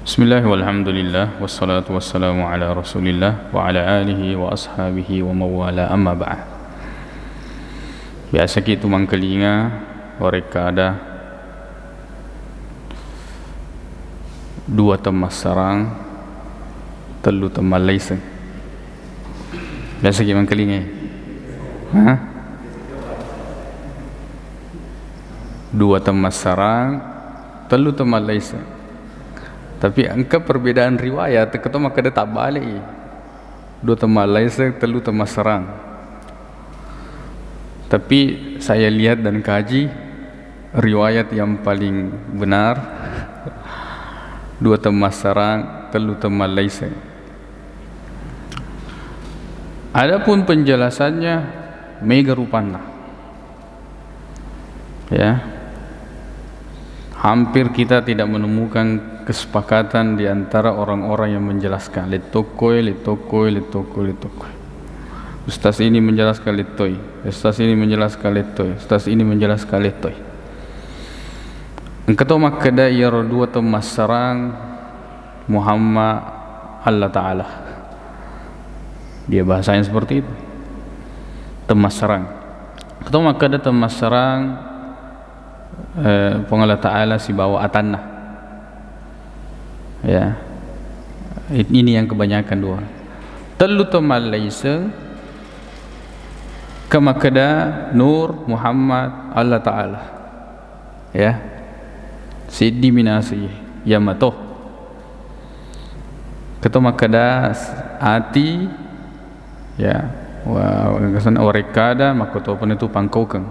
Bismillah walhamdulillah wassalatu wassalamu ala rasulillah wa ala alihi wa ashabihi wa mawala amma ba'd. Biasa kita mangkelinga mereka ada dua temas sarang telu temas laiseng. Biasa kita mangkelinga dua temas sarang telu temas laiseng. Tapi angka perbedaan riwayat ketemu kada tak balik. Dua temas laiseng telu temas sarang. Tapi saya lihat dan kaji riwayat yang paling benar dua temas sarang telu temas laiseng. Adapun penjelasannya mega rupana. Ya. Hampir kita tidak menemukan kesepakatan di antara orang-orang yang menjelaskan litokoi. Ustaz ini menjelaskan litoi, ustaz ini menjelaskan litoi, ustaz ini menjelaskan litoi. Engkau makada ya dua temas sarang Muhammad Allah Ta'ala. Dia bahasanya seperti itu. Temas sarang. Engkau makada temas sarang Allah Ta'ala si bawa atanah. Ya. Ini yang kebanyakan dua. Telu temal laiseng kama kada Nur Muhammad Allah Ta'ala. Ya. Siddi minasi yamato. Ketoma kada ati ya wa kesan orekada makoto pun itu pangkokeng.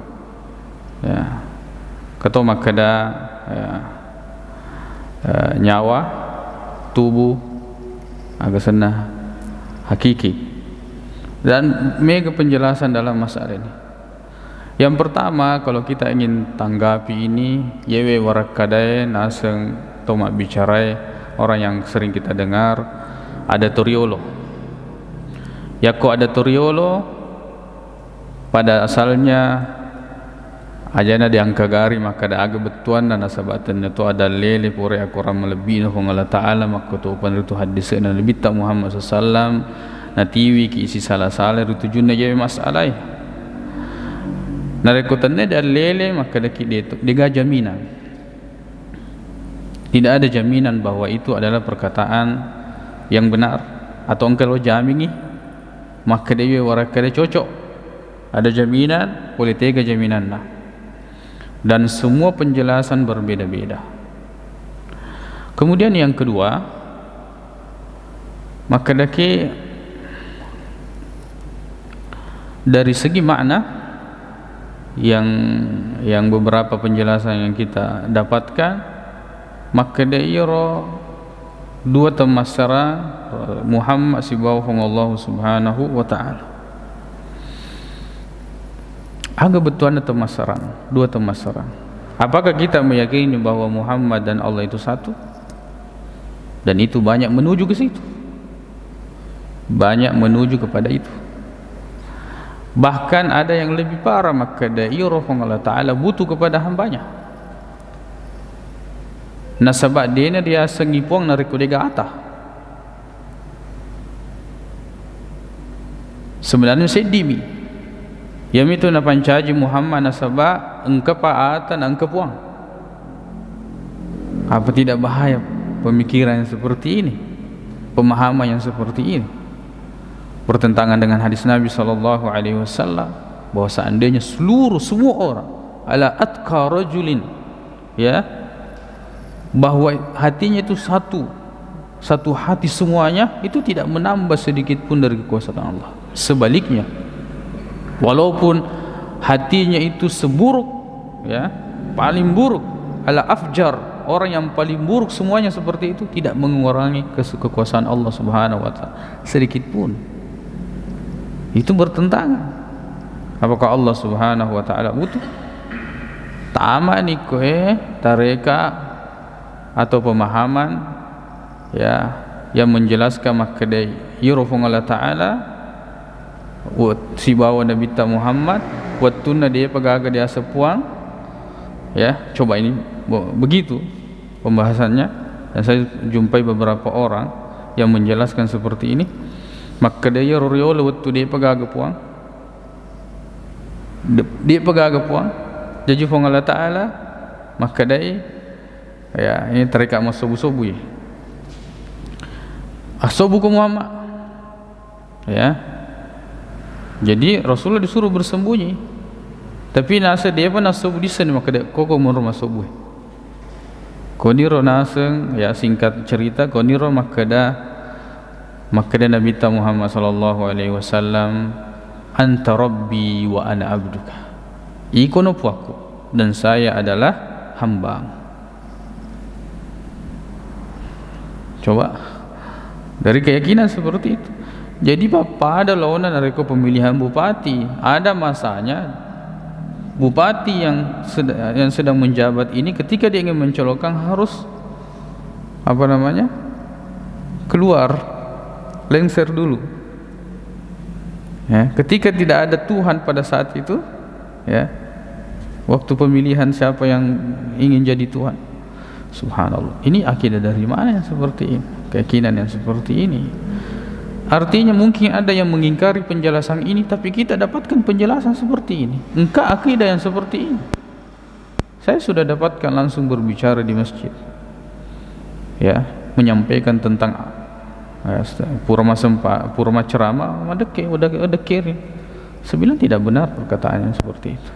Ya. Ketau makada nyawa tubuh agak senah hakiki dan mega penjelasan dalam masalah ini. Yang pertama, kalau kita ingin tanggapi ini yewe warakadai naseng tomak bicarai orang yang sering kita dengar ada toriolo. Yako ada toriolo pada asalnya ajana diangka gari maka ada aga betuan dan nasabatan itu ada lele pore aku ram lebih no Allah Ta'ala maka tu pan itu hadis na lebih tak Muhammad sallam na tiwi ki isi salah-salah itu junna je masalah narekotanne ada lele maka dak itu diga jaminan tidak ada jaminan bahwa itu adalah perkataan yang benar atau engkau jamini maka dia warakade cocok ada jaminan boleh tega jaminan lah. Dan semua penjelasan berbeda-beda. Kemudian yang kedua, maka daki dari segi makna yang beberapa penjelasan yang kita dapatkan, maka dairo dua temas sarang Muhammad sibawahum Allah Subhanahu wa Ta'ala. Agak betul ada temas sarang, dua temas sarang. Apakah kita meyakini bahwa Muhammad dan Allah itu satu? Dan itu banyak menuju ke situ. Banyak menuju kepada itu. Bahkan ada yang lebih parah, maka dairahum Allah Ta'ala butuh kepada hambanya. Nasabak dia sengipuang narikudega atah. Sebenarnya sedimi yang itu na pancaji Muhammad nasaba engkau paatan engkau puang. Apa tidak bahaya pemikiran yang seperti ini, pemahaman yang seperti ini bertentangan dengan hadis Nabi SAW bahwa seandainya semua orang ala atqa rajulin ya bahwa hatinya itu satu hati semuanya itu tidak menambah sedikit pun dari kekuasaan Allah. Sebaliknya, walaupun hatinya itu seburuk ya, paling buruk ala afjar, orang yang paling buruk semuanya seperti itu tidak mengurangi kekuasaan Allah Subhanahu wa Ta'ala sedikit pun. Itu bertentangan. Apakah Allah Subhanahu wa Ta'ala butuh tama ni tareka atau pemahaman ya yang menjelaskan makadai yurufung Allah Ta'ala si bawa Nabi Muhammad watuna dia pagaga dia sepuang ya, coba ini begitu pembahasannya dan saya jumpai beberapa orang yang menjelaskan seperti ini. Maka dia roriola waktu dia pegaga puang, dia pegaga puang jadi Allah Ta'ala, maka dia ya ini terikat mas sobu-sobu ya asobu ke Muhammad ya. Jadi Rasulullah disuruh bersembunyi, tapi nasa dia pun asobu disan, maka dia koko rumah sobu koniro naseng ya. Singkat cerita koniro maka dia Nabi Muhammad sallallahu alaihi wasallam, anta rabbi wa ana abduka, ikono puaku dan saya adalah hamba. Coba dari keyakinan seperti itu. Jadi pada lawanan mereka pemilihan bupati, ada masanya bupati yang sedang menjabat ini ketika dia ingin mencolokkan harus keluar lengser dulu ya. Ketika tidak ada Tuhan pada saat itu ya, waktu pemilihan siapa yang ingin jadi Tuhan, subhanallah, ini akidah dari mana yang seperti ini, keyakinan yang seperti ini. Artinya mungkin ada yang mengingkari penjelasan ini, tapi kita dapatkan penjelasan seperti ini. Engkau akidah yang seperti ini. Saya sudah dapatkan langsung berbicara di masjid ya, menyampaikan tentang purama ceramah udah kirim. Sebilang tidak benar perkataan yang seperti itu.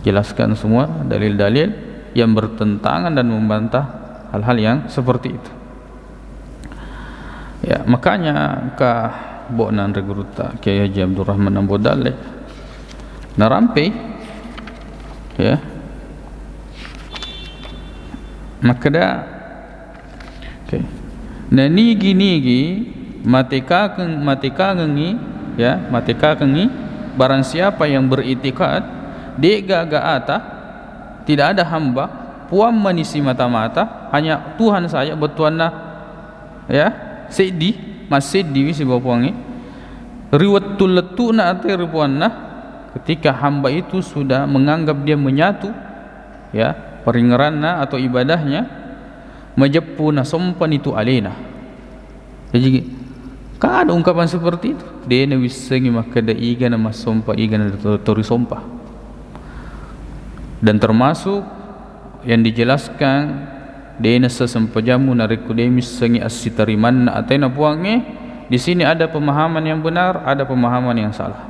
Jelaskan semua dalil-dalil yang bertentangan dan membantah hal-hal yang seperti itu ya. Makanya bonan reguruta Kiai Haji Abdul Rahman Ambodale narampe ya, maka dah okay. Nah nigi mateka kengi ya, mateka kengi barang siapa yang beritikad dia gaga tidak ada hamba puan manisi mata-mata hanya Tuhan saja betuanna ya, sedi masjid di si bapuangi riwatul letuna ate ribuanna, ketika hamba itu sudah menganggap dia menyatu ya peringeranna atau ibadahnya majapuna sompan itu alena. Jadi kan ada ungkapan seperti itu, dia wisengi maka da iga nama sompa iga na tori sompa. Dan termasuk yang dijelaskan dena sesempajamu nariku demis sengi asitariman atena puange, di sini ada pemahaman yang benar, ada pemahaman yang salah.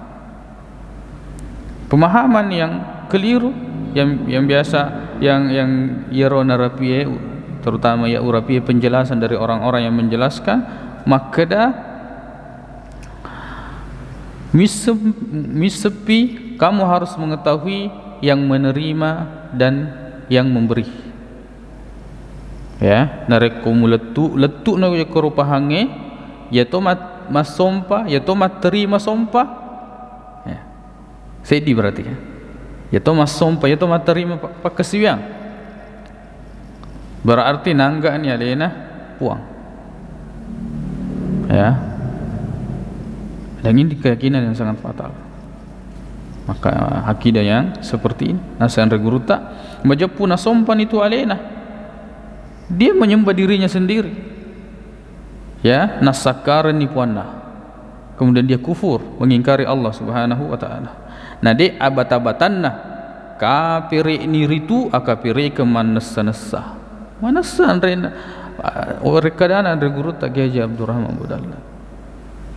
Pemahaman yang keliru yang biasa yang yerona rapie, terutama ya urapie penjelasan dari orang-orang yang menjelaskan, maka dah misepi kamu harus mengetahui yang menerima dan yang memberi ya. Narekomu letu na korupahange ya tomat masompa ya tomat terima sompa ya. Sedih berarti kan ya tomat sompa ya tomat terima pakasiang berarti nangga ni alena puang ya. Dan ini keyakinan yang sangat fatal. Maka akidah yang seperti ini nasan reguruta majapuna sompan itu alena, dia menyembah dirinya sendiri ya, nasakaran nipuanna, kemudian dia kufur mengingkari Allah Subhanahu wa taala. Nah de abatabatanna kafiri niritu akafiri ke manassa manassa rena rekadana reguruta Kiai Abdul Rahman Budalla.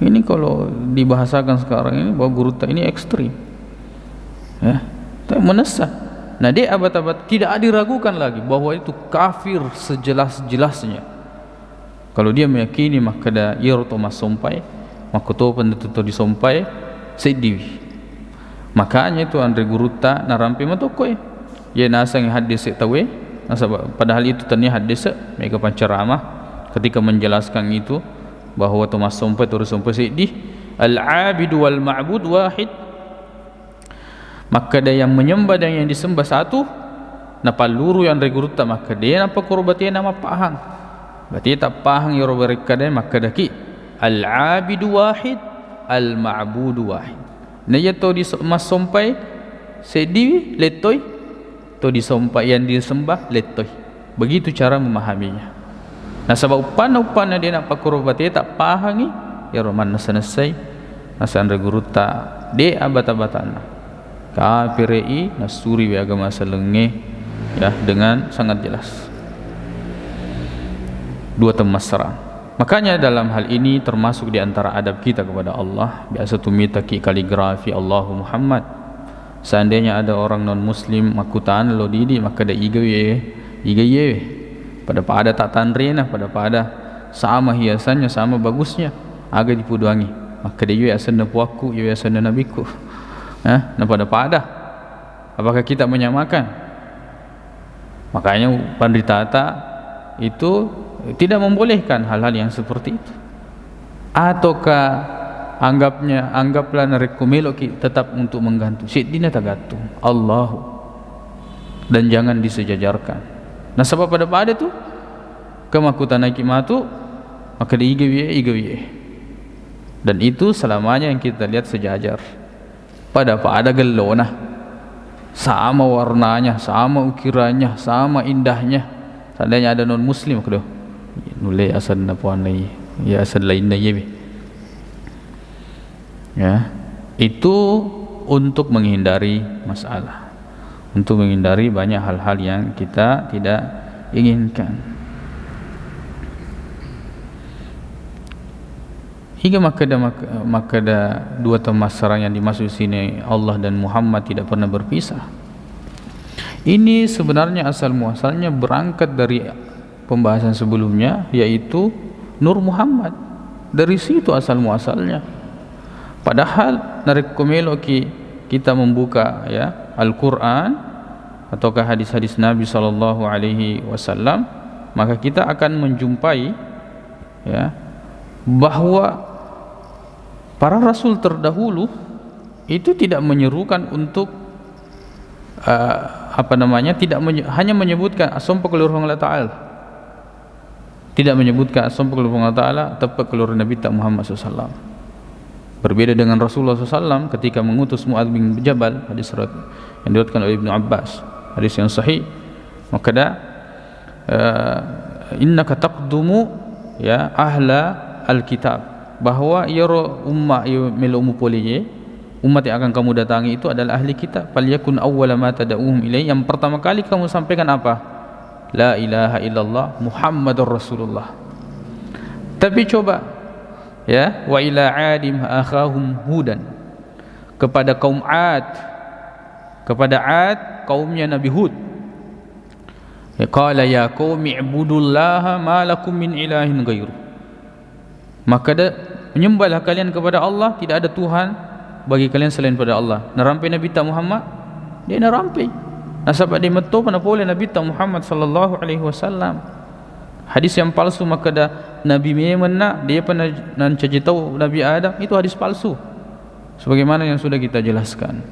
Ini kalau dibahasakan sekarang ini bahwa guruta ini ekstrim ya, tapi menesa. Nah dia abad-abad tidak diragukan lagi bahwa itu kafir sejelas-jelasnya. Kalau dia meyakini maka da yerto masompai maka to pendetuto disompai sediwi. Makanya itu andre guruta narampi matokoi ya nasang hadis tawe nasa, padahal itu tanya hadis mereka panceramah ketika menjelaskan itu bahwa to masompai to disompai sedi al-abidu wal ma'bud wahid, maka dia yang menyembah dan yang disembah satu. Napa luru yang reguruta maka dia napa korbatia nama pahang berarti tak pahang ya roberikade maka daki al-abidu wahid al-ma'budu wahid. Nah ya to di masompai sedi letoy to disompai yang disembah letoy. Begitu cara memahaminya. Nah sebab upana dia nak pakurubati tak pahangi ya roman nasanasai nasan reguruta de abata-batana kafirei nasuri bi agama selenge ya dengan sangat jelas dua temasra. Makanya dalam hal ini termasuk di antara adab kita kepada Allah biasa tumitaki kaligrafi Allahu Muhammad. Seandainya ada orang non muslim makutan lo didi maka da igaye pada tak tanrena pada sama hiasannya sama bagusnya agak dipuduangi maka dia asana puaku dia asana nabiku nah pada apakah kita menyamakan? Makanya panditata itu tidak membolehkan hal-hal yang seperti itu. Ataukah anggaplah narekumelo tetap untuk menggantung syidina tagatu Allah dan jangan disejajarkan. Nah sebab pada tu kemakutan matu maka diigawi dan itu selamanya yang kita lihat sejajar pada gelona sama warnanya sama ukirannya sama indahnya. Seandainya ada non muslim kedo nule asal napuanai ya asal lainnya ya itu untuk menghindari masalah, untuk menghindari banyak hal-hal yang kita tidak inginkan. Hingga makada dua temasra yang dimaksud sini Allah dan Muhammad tidak pernah berpisah. Ini sebenarnya asal muasalnya berangkat dari pembahasan sebelumnya yaitu Nur Muhammad. Dari situ asal muasalnya. Padahal narekomelo kita membuka ya Al-Quran ataukah hadis-hadis Nabi sallallahu alaihi wasallam maka kita akan menjumpai ya bahwa para rasul terdahulu itu tidak menyerukan untuk hanya menyebutkan asam pekeluruhan Allah Ta'ala, tidak menyebutkan asam pekeluruhan Allah Ta'ala tepat keluar Nabi Muhammad SAW. Berbeda dengan Rasulullah SAW ketika mengutus Mu'adz bin Jabal, hadis yang diriwayatkan oleh Ibnu Abbas, hadis yang sahih, maka innaka taqdumu ya ahla alkitab, bahwa yaro ummah melumu poliye umat yang akan kamu datangi itu adalah ahli kitab. Falyakun awwala ma tad'uhum ilai, yang pertama kali kamu sampaikan apa? La ilaha illallah Muhammadur Rasulullah. Tapi coba ya, wa ila adim akhahum hudan, kepada kaum Ad, kaumnya Nabi Hud, ya qala ya qaumi ibudullaha ma lakum min ilahin ghairu, maka menyembahlah kalian kepada Allah, tidak ada Tuhan bagi kalian selain pada Allah. Narampai Nabi Muhammad dia narampai nasab dia meto pada boleh Nabi Muhammad sallallahu alaihi wasallam hadis yang palsu. Maka Nabi memang dia pernah nanti tahu Nabi Adam itu hadis palsu sebagaimana yang sudah kita jelaskan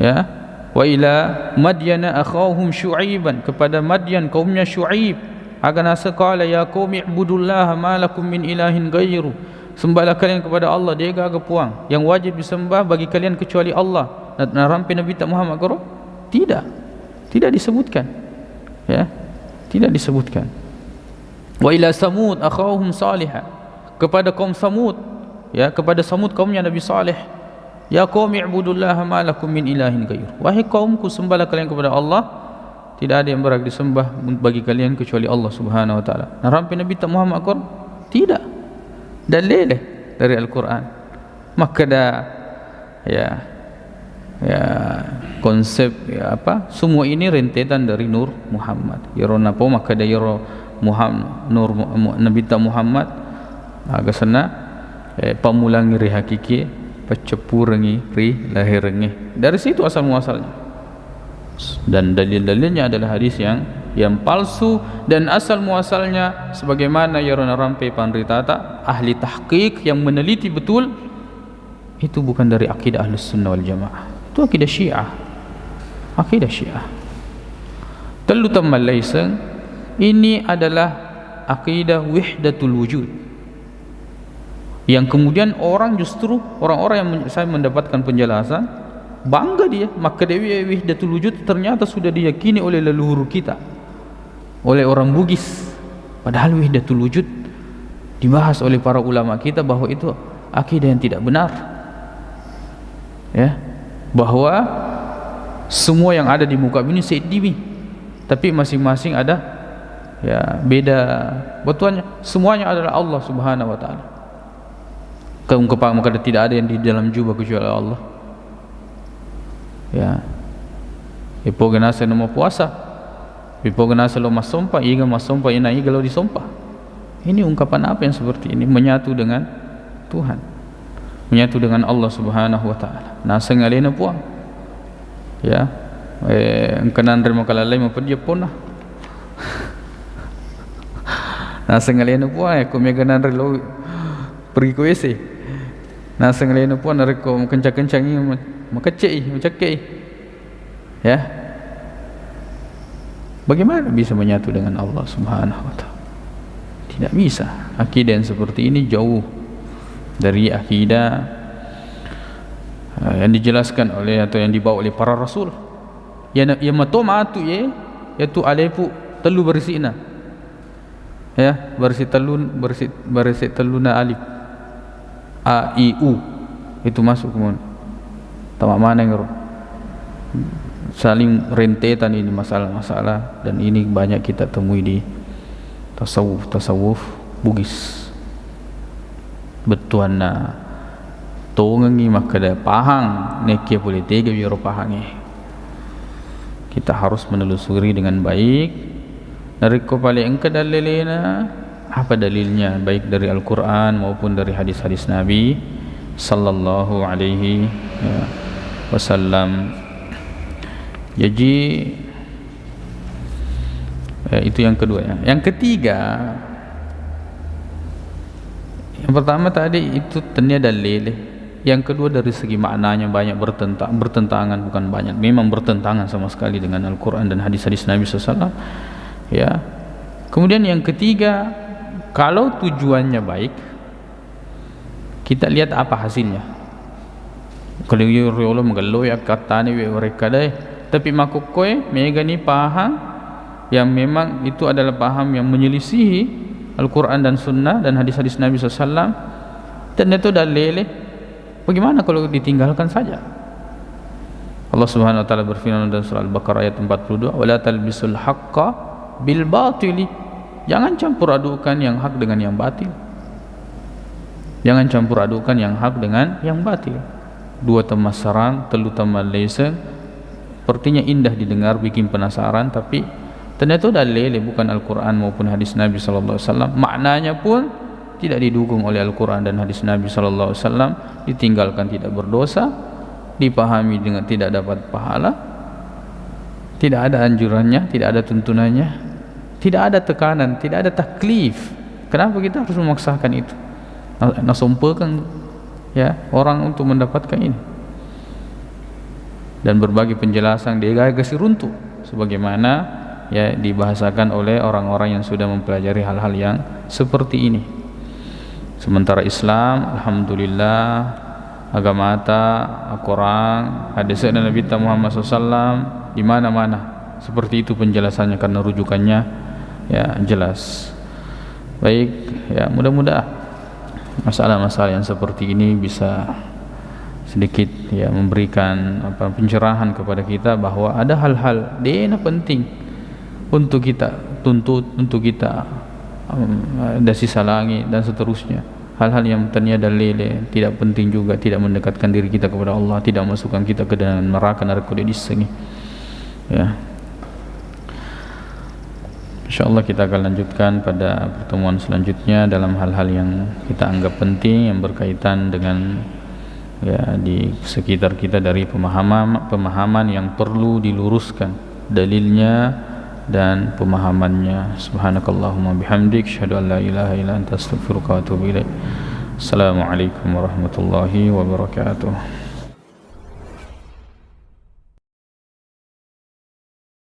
ya. Wa ila madyana akhahum syuaiban, kepada Madyan kaumnya Syuaib, akan asqala ya qaumi ibudullaha ma lakum min ilahin ghairu, sembahlah kalian kepada Allah, dia agak puang yang wajib disembah bagi kalian kecuali Allah. Narampai Nabi Muhammad karo tidak disebutkan ya, tidak disebutkan. Wa ila Samud akhahum Salihah, kepada kaum Samud ya, kepada Samud kaumnya Nabi Saleh, ya qaumi ibudullaha ma lakum min ilahin ghairu, wahai kaumku sembahlah kalian kepada Allah, tidak ada yang berhak disembah bagi kalian kecuali Allah Subhanahu wa taala. Narampai Nabi Muhammad karo tidak, dalil dari Al-Quran. Maka ya konsep ya apa semua ini rentetan dari Nur Muhammad. Yaro napa maka yaro Muhammad Nur Nabi Muhammad agak sana pamulangi ri hakiki pacepurangi ri lahirangi. Dari situ asal muasalnya. Dan dalil-dalilnya adalah hadis yang palsu, dan asal muasalnya sebagaimana yarona rampai pandritata ahli tahqiq yang meneliti betul, itu bukan dari akidah Ahlus Sunnah wal Jamaah, itu akidah Syiah. Akidah Syiah telu tamal laisang, ini adalah akidah wahdatul wujud, yang kemudian orang-orang yang saya mendapatkan penjelasan bangga dia, maka dewi wahdatul wujud ternyata sudah diyakini oleh leluhur kita, oleh orang Bugis Padahal wahdatul wujud dibahas oleh para ulama kita bahwa itu akidah yang tidak benar, ya, bahwa semua yang ada di muka bumi sedimi, tapi masing-masing ada, ya, beda betulnya, semuanya adalah Allah Subhanahu wa taala. Maka tidak ada yang di dalam jubah kecuali Allah. Ya. Ipo ganasa no puasa. Ipo ganasa lo masompa, iga masompa ina iga lo disompa. Ini ungkapan apa yang seperti ini? Menyatu dengan Tuhan, menyatu dengan Allah Subhanahu wa taala. Nasa ngalena puang. Ya. Engkanan remo kalalay mo padya puna. Nasa ngalena puang ko meganan relo pergi ke WC. Nasa ngalena puang nareko kencang-kencang ini macakei. Ya. Bagaimana bisa menyatu dengan Allah Subhanahu wa taala? Tidak bisa. Akidah yang seperti ini jauh dari akidah yang dijelaskan oleh atau yang dibawa oleh para rasul. Ya matomatu yaitu alepu telu bersina. Ya, bersih teluna alif. A I U itu masuk kemudian. Tamak mana yang saling rentetan ini masalah-masalah, dan ini banyak kita temui di tasawuf Bugis. Betuana tongengi makada pahang nekia boleh tega biar pahangi. Kita harus menelusuri dengan baik dari kopale engka dalilena, apa dalilnya, baik dari Al-Quran maupun dari hadis-hadis Nabi sallallahu alaihi wasallam. Jadi itu yang kedua, ya. Yang ketiga, yang pertama tadi itu ternyata dalil. Yang kedua dari segi maknanya banyak bertentangan, bukan banyak, memang bertentangan sama sekali dengan Al-Quran dan hadis-hadis Nabi SAW. Ya. Kemudian yang ketiga, kalau tujuannya baik, kita lihat apa hasilnya. Kalau Allah mengeloy katanya mereka deh, tapi makukoi mega ni paham yang memang itu adalah paham yang menyelisihi Al-Quran dan Sunnah dan hadis-hadis Nabi SAW, dan itu dalil. Bagaimana kalau ditinggalkan saja? Allah Subhanahu wa taala berfirman dalam surah Al-Baqarah ayat 42, wala talbisul haqqa bil batili. Jangan campur adukan yang hak dengan yang batil. Jangan campur adukan yang hak dengan yang batil. Dua temas sarang, telu temas lesen. Sepertinya indah didengar, bikin penasaran, tapi ternyata dalil bukan Al-Quran maupun hadis Nabi sallallahu alaihi wasallam. Maknanya pun tidak didukung oleh Al-Quran dan hadis Nabi sallallahu alaihi wasallam. Ditinggalkan tidak berdosa, dipahami dengan tidak dapat pahala, tidak ada anjurannya, tidak ada tuntunannya, tidak ada tekanan, tidak ada taklif. Kenapa kita harus memaksakan itu? Nasompakan, ya, orang untuk mendapatkan ini. Dan berbagai penjelasan dia kasih runtuh sebagaimana, ya, dibahasakan oleh orang-orang yang sudah mempelajari hal-hal yang seperti ini. Sementara Islam, alhamdulillah, agama Al-Quran, hadis Nabi Muhammad SAW di mana-mana seperti itu penjelasannya karena rujukannya, ya, jelas. Baik, ya, mudah-mudahan masalah-masalah yang seperti ini bisa sedikit, ya, memberikan pencerahan kepada kita bahwa ada hal-hal yang penting untuk kita tuntut, untuk kita dasi salangi dan seterusnya. Hal-hal yang ternyata lele tidak penting juga, tidak mendekatkan diri kita kepada Allah, tidak masukkan kita ke dalam neraka disini. Ya. InsyaAllah kita akan lanjutkan pada pertemuan selanjutnya dalam hal-hal yang kita anggap penting yang berkaitan dengan, ya, di sekitar kita dari pemahaman yang perlu diluruskan dalilnya dan pemahamannya. Subhanakallahumma bihamdik, asyhadu an la ilaha illa anta, astaghfiruka wa atubu ilaik. Assalamualaikum warahmatullahi wabarakatuh.